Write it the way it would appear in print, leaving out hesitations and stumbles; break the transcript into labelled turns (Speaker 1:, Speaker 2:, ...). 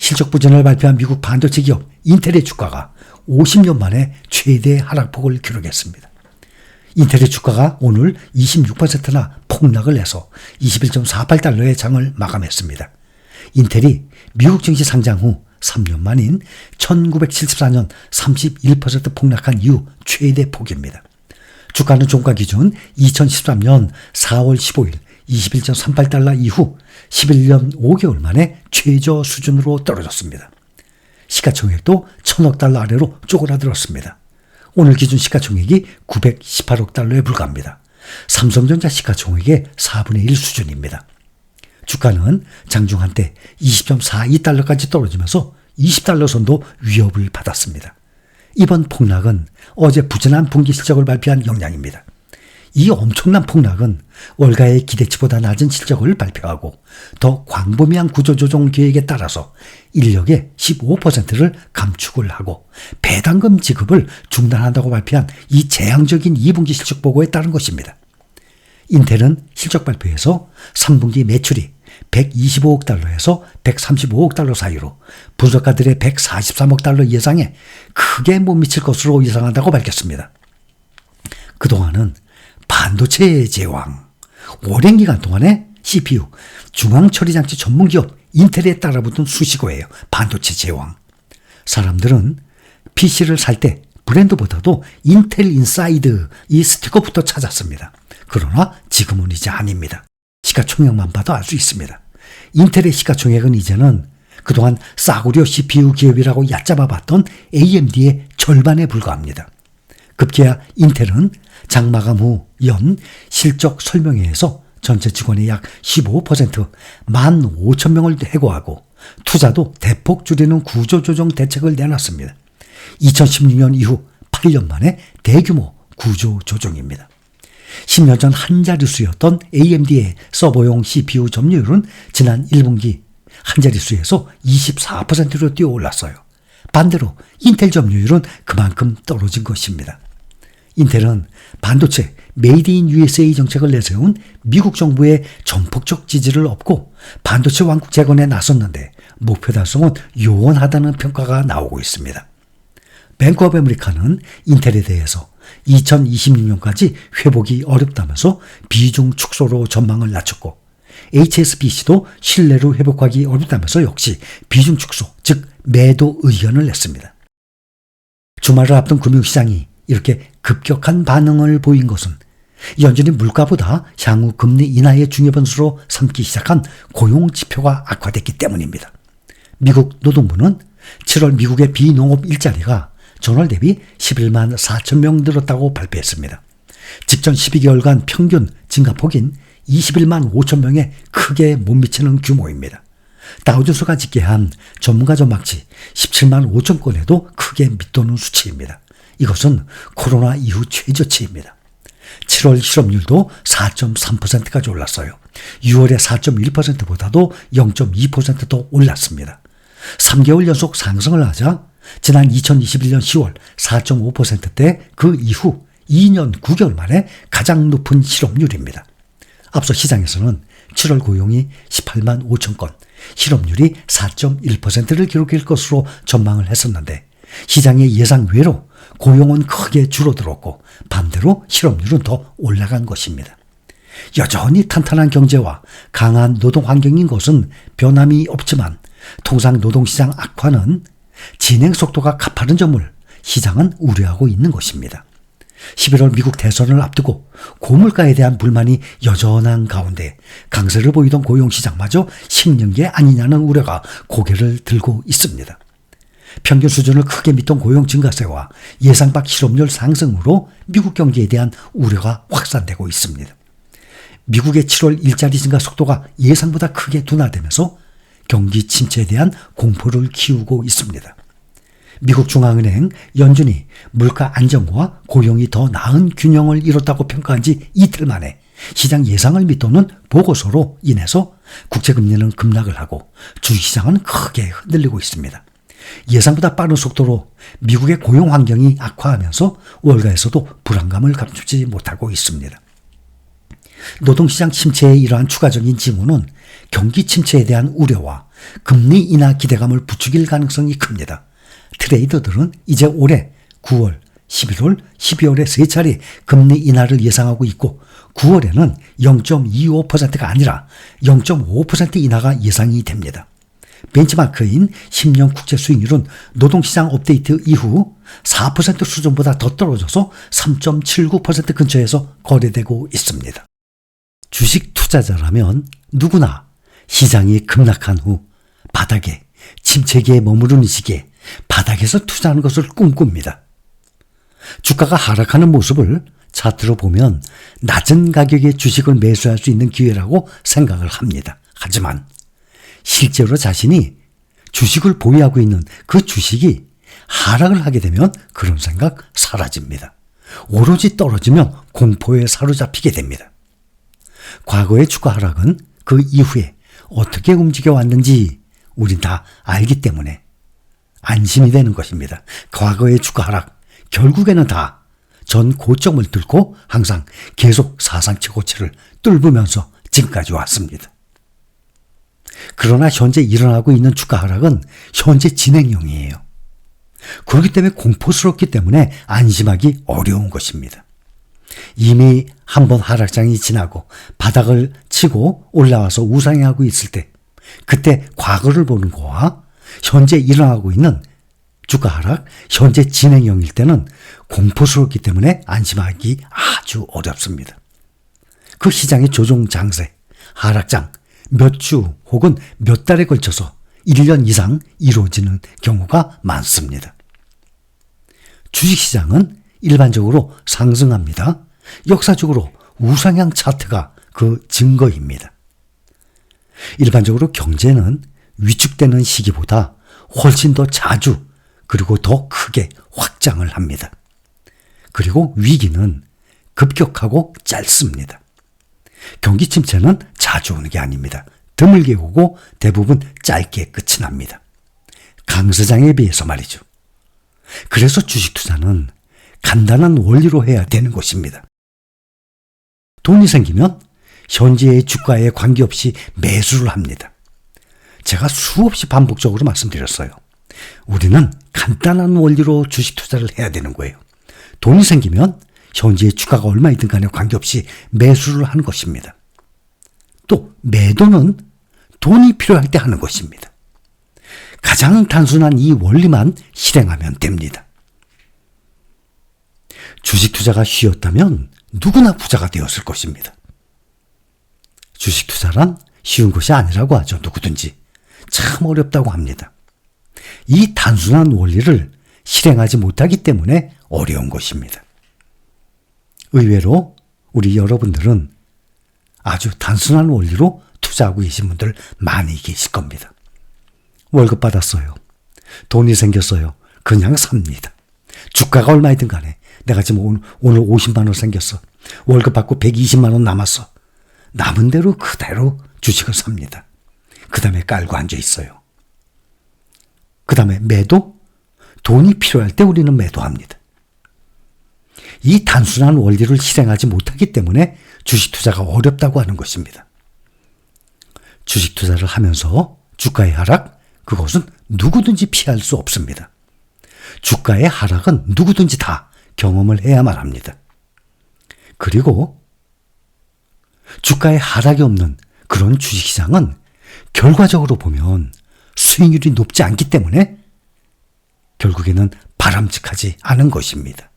Speaker 1: 실적 부진을 발표한 미국 반도체 기업 인텔의 주가가 50년 만에 최대 하락폭을 기록했습니다. 인텔의 주가가 오늘 26%나 폭락을 해서 21.48달러의 장을 마감했습니다. 인텔이 미국 증시 상장 후 3년 만인 1974년 31% 폭락한 이후 최대 폭입니다. 주가는 종가 기준 2013년 4월 15일 21.38달러 이후 11년 5개월 만에 최저 수준으로 떨어졌습니다. 시가총액도 1000억 달러 아래로 쪼그라들었습니다. 오늘 기준 시가총액이 918억 달러에 불과합니다. 삼성전자 시가총액의 4분의 1 수준입니다. 주가는 장중 한때 20.42달러까지 떨어지면서 20달러 선도 위협을 받았습니다. 이번 폭락은 어제 부진한 분기 실적을 발표한 영향입니다. 이 엄청난 폭락은 월가의 기대치보다 낮은 실적을 발표하고 더 광범위한 구조조정 계획에 따라서 인력의 15%를 감축을 하고 배당금 지급을 중단한다고 발표한 이 재앙적인 2분기 실적 보고에 따른 것입니다. 인텔은 실적 발표에서 3분기 매출이 125억 달러에서 135억 달러 사이로 분석가들의 143억 달러 예상에 크게 못 미칠 것으로 예상한다고 밝혔습니다. 그동안은 반도체의 제왕, 오랜 기간 동안에 CPU, 중앙처리장치 전문기업 인텔에 따라붙은 수식어예요. 반도체 제왕. 사람들은 PC를 살 때 브랜드보다도 인텔 인사이드 이 스티커부터 찾았습니다. 그러나 지금은 이제 아닙니다. 시가총액만 봐도 알 수 있습니다. 인텔의 시가총액은 이제는 그동안 싸구려 CPU 기업이라고 얕잡아봤던 AMD의 절반에 불과합니다. 급기야 인텔은 장마감 후 연 실적 설명회에서 전체 직원의 약 15% 15,000명을 해고하고 투자도 대폭 줄이는 구조조정 대책을 내놨습니다. 2016년 이후 8년 만에 대규모 구조조정입니다. 10년 전 한 자릿수였던 AMD의 서버용 CPU 점유율은 지난 1분기 한 자릿수에서 24%로 뛰어올랐어요. 반대로 인텔 점유율은 그만큼 떨어진 것입니다. 인텔은 반도체 메이드 인 USA 정책을 내세운 미국 정부의 전폭적 지지를 얻고 반도체 왕국 재건에 나섰는데 목표 달성은 요원하다는 평가가 나오고 있습니다. 뱅크 오브 아메리카는 인텔에 대해서 2026년까지 회복이 어렵다면서 비중 축소로 전망을 낮췄고 HSBC도 신뢰로 회복하기 어렵다면서 역시 비중 축소, 즉 매도 의견을 냈습니다. 주말을 앞둔 금융시장이 이렇게 급격한 반응을 보인 것은 여전히 물가보다 향후 금리 인하의 중요 변수로 삼기 시작한 고용 지표가 악화됐기 때문입니다. 미국 노동부는 7월 미국의 비농업 일자리가 전월 대비 11만 4천 명 늘었다고 발표했습니다. 직전 12개월간 평균 증가폭인 21만 5천 명에 크게 못 미치는 규모입니다. 다우존스가 집계한 전문가 전망치 17만 5천 건에도 크게 밑도는 수치입니다. 이것은 코로나 이후 최저치입니다. 7월 실업률도 4.3%까지 올랐어요. 6월의 4.1%보다도 0.2% 더 올랐습니다. 3개월 연속 상승을 하자 지난 2021년 10월 4.5%대 그 이후 2년 9개월 만에 가장 높은 실업률입니다. 앞서 시장에서는 7월 고용이 18만 5천 건, 실업률이 4.1%를 기록할 것으로 전망을 했었는데 시장의 예상 외로 고용은 크게 줄어들었고 반대로 실업률은 더 올라간 것입니다. 여전히 탄탄한 경제와 강한 노동 환경인 것은 변함이 없지만 통상 노동시장 악화는 진행 속도가 가파른 점을 시장은 우려하고 있는 것입니다. 11월 미국 대선을 앞두고 고물가에 대한 불만이 여전한 가운데 강세를 보이던 고용시장마저 식는 게 아니냐는 우려가 고개를 들고 있습니다. 평균 수준을 크게 밑던 고용 증가세와 예상 밖 실업률 상승으로 미국 경제에 대한 우려가 확산되고 있습니다. 미국의 7월 일자리 증가 속도가 예상보다 크게 둔화되면서 경기 침체에 대한 공포를 키우고 있습니다. 미국 중앙은행 연준이 물가 안정과 고용이 더 나은 균형을 이뤘다고 평가한 지 이틀 만에 시장 예상을 밑도는 보고서로 인해서 국채금리는 급락을 하고 주식시장은 크게 흔들리고 있습니다. 예상보다 빠른 속도로 미국의 고용 환경이 악화하면서 월가에서도 불안감을 감추지 못하고 있습니다. 노동시장 침체의 이러한 추가적인 징후는 경기 침체에 대한 우려와 금리 인하 기대감을 부추길 가능성이 큽니다. 트레이더들은 이제 올해 9월, 11월, 12월에 세 차례 금리 인하를 예상하고 있고 9월에는 0.25%가 아니라 0.5% 인하가 예상이 됩니다. 벤치마크인 10년 국채 수익률은 노동시장 업데이트 이후 4% 수준보다 더 떨어져서 3.79% 근처에서 거래되고 있습니다. 주식 투자자라면 누구나 시장이 급락한 후 바닥에 침체기에 머무르는 시기에 바닥에서 투자하는 것을 꿈꿉니다. 주가가 하락하는 모습을 차트로 보면 낮은 가격에 주식을 매수할 수 있는 기회라고 생각을 합니다. 하지만 실제로 자신이 주식을 보유하고 있는 그 주식이 하락을 하게 되면 그런 생각 사라집니다. 오로지 떨어지면 공포에 사로잡히게 됩니다. 과거의 주가 하락은 그 이후에 어떻게 움직여 왔는지 우린 다 알기 때문에 안심이 되는 것입니다. 과거의 주가 하락, 결국에는 다 전 고점을 뚫고 항상 계속 사상 최고치를 뚫으면서 지금까지 왔습니다. 그러나 현재 일어나고 있는 주가 하락은 현재 진행형이에요. 그렇기 때문에 공포스럽기 때문에 안심하기 어려운 것입니다. 이미 한번 하락장이 지나고 바닥을 치고 올라와서 우상향하고 있을 때 그때 과거를 보는 거와 현재 일어나고 있는 주가 하락, 현재 진행형일 때는 공포스럽기 때문에 안심하기 아주 어렵습니다. 그 시장의 조정 장세, 하락장 몇 주 혹은 몇 달에 걸쳐서 1년 이상 이루어지는 경우가 많습니다. 주식시장은 일반적으로 상승합니다. 역사적으로 우상향 차트가 그 증거입니다. 일반적으로 경제는 위축되는 시기보다 훨씬 더 자주 그리고 더 크게 확장을 합니다. 그리고 위기는 급격하고 짧습니다. 경기 침체는 자주 오는 게 아닙니다. 드물게 오고 대부분 짧게 끝이 납니다. 강세장에 비해서 말이죠. 그래서 주식 투자는 간단한 원리로 해야 되는 것입니다. 돈이 생기면 현재의 주가에 관계없이 매수를 합니다. 제가 수없이 반복적으로 말씀드렸어요. 우리는 간단한 원리로 주식 투자를 해야 되는 거예요. 돈이 생기면 현재의 주가가 얼마이든 간에 관계없이 매수를 하는 것입니다. 또 매도는 돈이 필요할 때 하는 것입니다. 가장 단순한 이 원리만 실행하면 됩니다. 주식 투자가 쉬웠다면 누구나 부자가 되었을 것입니다. 주식 투자란 쉬운 것이 아니라고 하죠. 누구든지. 참 어렵다고 합니다. 이 단순한 원리를 실행하지 못하기 때문에 어려운 것입니다. 의외로 우리 여러분들은 아주 단순한 원리로 투자하고 계신 분들 많이 계실 겁니다. 월급 받았어요. 돈이 생겼어요. 그냥 삽니다. 주가가 얼마이든 간에 내가 지금 오늘 50만 원 생겼어. 월급 받고 120만 원 남았어. 남은 대로 그대로 주식을 삽니다. 그 다음에 깔고 앉아 있어요. 그 다음에 매도? 돈이 필요할 때 우리는 매도합니다. 이 단순한 원리를 실행하지 못하기 때문에 주식 투자가 어렵다고 하는 것입니다. 주식 투자를 하면서 주가의 하락, 그것은 누구든지 피할 수 없습니다. 주가의 하락은 누구든지 다 경험을 해야만 합니다. 그리고 주가의 하락이 없는 그런 주식시장은 결과적으로 보면 수익률이 높지 않기 때문에 결국에는 바람직하지 않은 것입니다.